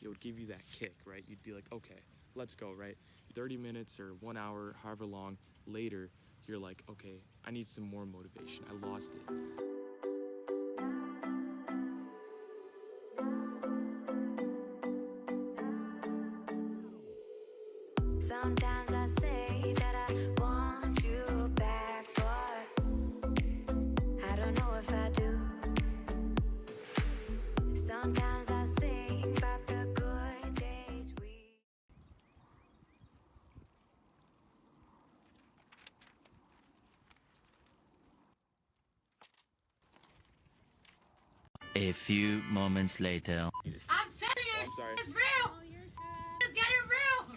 it would give you that kick, right? You'd be like, okay, let's go, right? 30 minutes or 1 hour, however long later, you're like, okay, I need some more motivation. I lost it. Sometimes I say that I want you back, but I don't know if I do. Sometimes I think about the good days we. A few moments later. I'm serious. I'm sorry. It's real. Oh, you're good. It's getting real.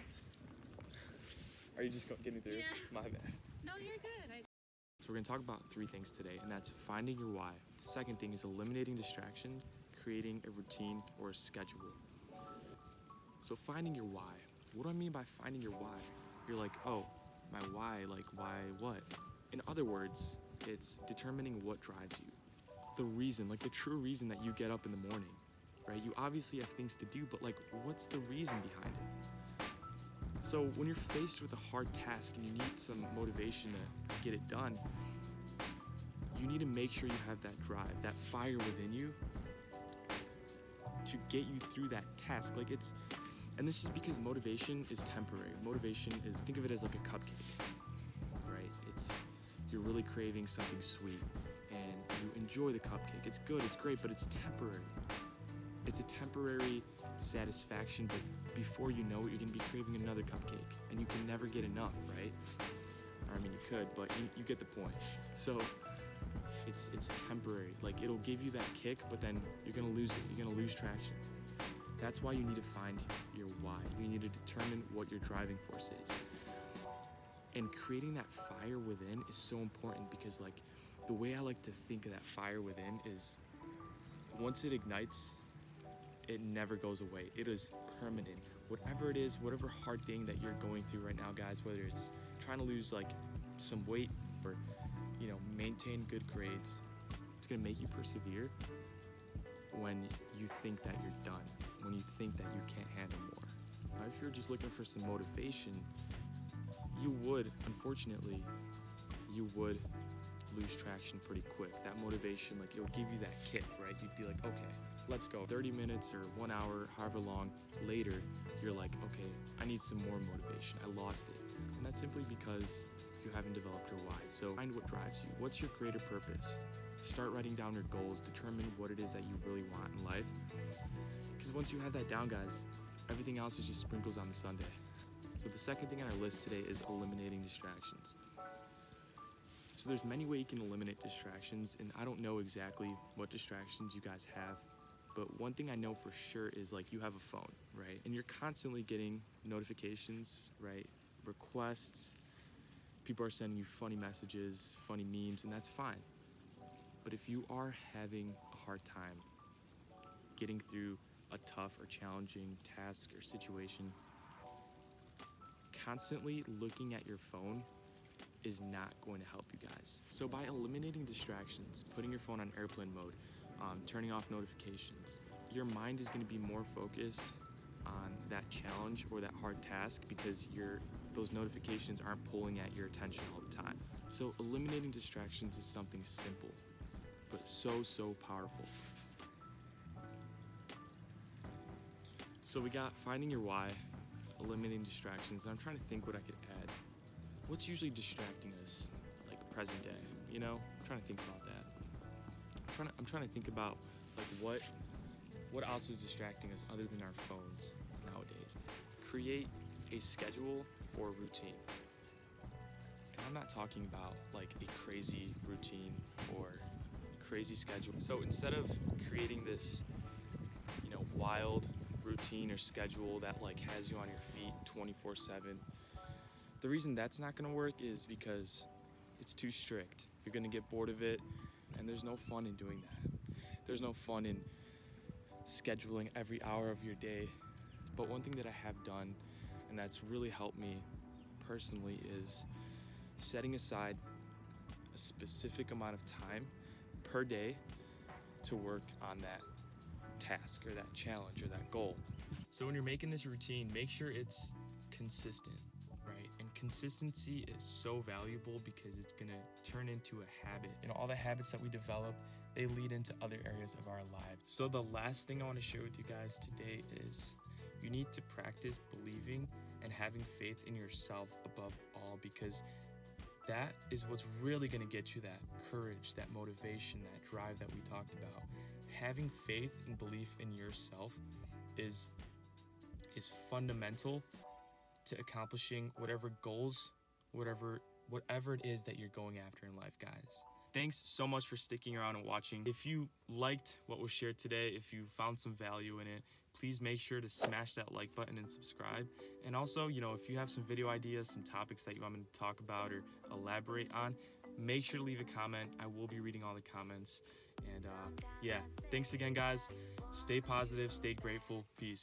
Are you just getting through? Yeah. My bad. No, you're good. So we're gonna talk about 3 things today, and that's finding your why. The second thing is eliminating distractions, creating a routine or a schedule. So finding your why. What do I mean by finding your why? You're like, oh, my why, like why what? In other words, it's determining what drives you. The reason, like the true reason that you get up in the morning, right? You obviously have things to do, but like, what's the reason behind it? So when you're faced with a hard task and you need some motivation to get it done, you need to make sure you have that drive, that fire within you to get you through that task. And this is because motivation is temporary. Motivation is, think of it as like a cupcake, right? You're really craving something sweet and you enjoy the cupcake. It's good, it's great, but it's temporary. It's a temporary satisfaction, but before you know it, you're gonna be craving another cupcake, and you can never get enough, right? Or I mean, you could, but you get the point. So it's temporary. Like, it'll give you that kick, but then you're gonna lose it. You're gonna lose traction. That's why you need to find your why. You need to determine what your driving force is. And creating that fire within is so important because, like, the way I like to think of that fire within is once it ignites, it never goes away. It is permanent. Whatever it is, whatever hard thing that you're going through right now, guys, whether it's trying to lose like some weight or, maintain good grades, it's gonna make you persevere when you think that you're done, when you think that you can't handle more. Now, if you're just looking for some motivation, unfortunately, you would lose traction pretty quick. That motivation, like, it would give you that kick, right? You'd be like, okay, let's go. 30 minutes or 1 hour, however long later, you're like, okay, I need some more motivation. I lost it. And that's simply because you haven't developed your why. So find what drives you. What's your greater purpose? Start writing down your goals. Determine what it is that you really want in life. Because once you have that down, guys, everything else is just sprinkles on the sundae. So the second thing on our list today is eliminating distractions. So there's many ways you can eliminate distractions, and I don't know exactly what distractions you guys have, but one thing I know for sure is, like, you have a phone, right? And you're constantly getting notifications, right? Requests, people are sending you funny messages, funny memes, and that's fine. But if you are having a hard time getting through a tough or challenging task or situation, constantly looking at your phone is not going to help you guys. So by eliminating distractions, putting your phone on airplane mode, turning off notifications, your mind is going to be more focused on that challenge or that hard task because those notifications aren't pulling at your attention all the time. So eliminating distractions is something simple, but so powerful. So we got finding your why, eliminating distractions, and I'm trying to think what I could add. What's usually distracting us, like present day, I'm trying to think about that. I'm trying to think about, like, what else is distracting us other than our phones nowadays. Create a schedule or routine. And I'm not talking about like a crazy routine or crazy schedule. So instead of creating this, wild routine or schedule that like has you on your feet 24/7, the reason that's not gonna work is because it's too strict. You're gonna get bored of it, and there's no fun in doing that. There's no fun in scheduling every hour of your day. But one thing that I have done, and that's really helped me personally, is setting aside a specific amount of time per day to work on that task or that challenge or that goal. So when you're making this routine, make sure it's consistent, right? And consistency is so valuable because it's gonna turn into a habit. And all the habits that we develop, they lead into other areas of our lives. So the last thing I want to share with you guys today is you need to practice believing and having faith in yourself above all, because that is what's really going to get you that courage, that motivation, that drive that we talked about. Having faith and belief in yourself is fundamental to accomplishing whatever goals, whatever it is that you're going after in life, guys. Thanks so much for sticking around and watching. If you liked what was shared today, if you found some value in it, please make sure to smash that like button and subscribe. And also, if you have some video ideas, some topics that you want me to talk about or elaborate on, make sure to leave a comment. I will be reading all the comments. And yeah, thanks again, guys. Stay positive, stay grateful. Peace.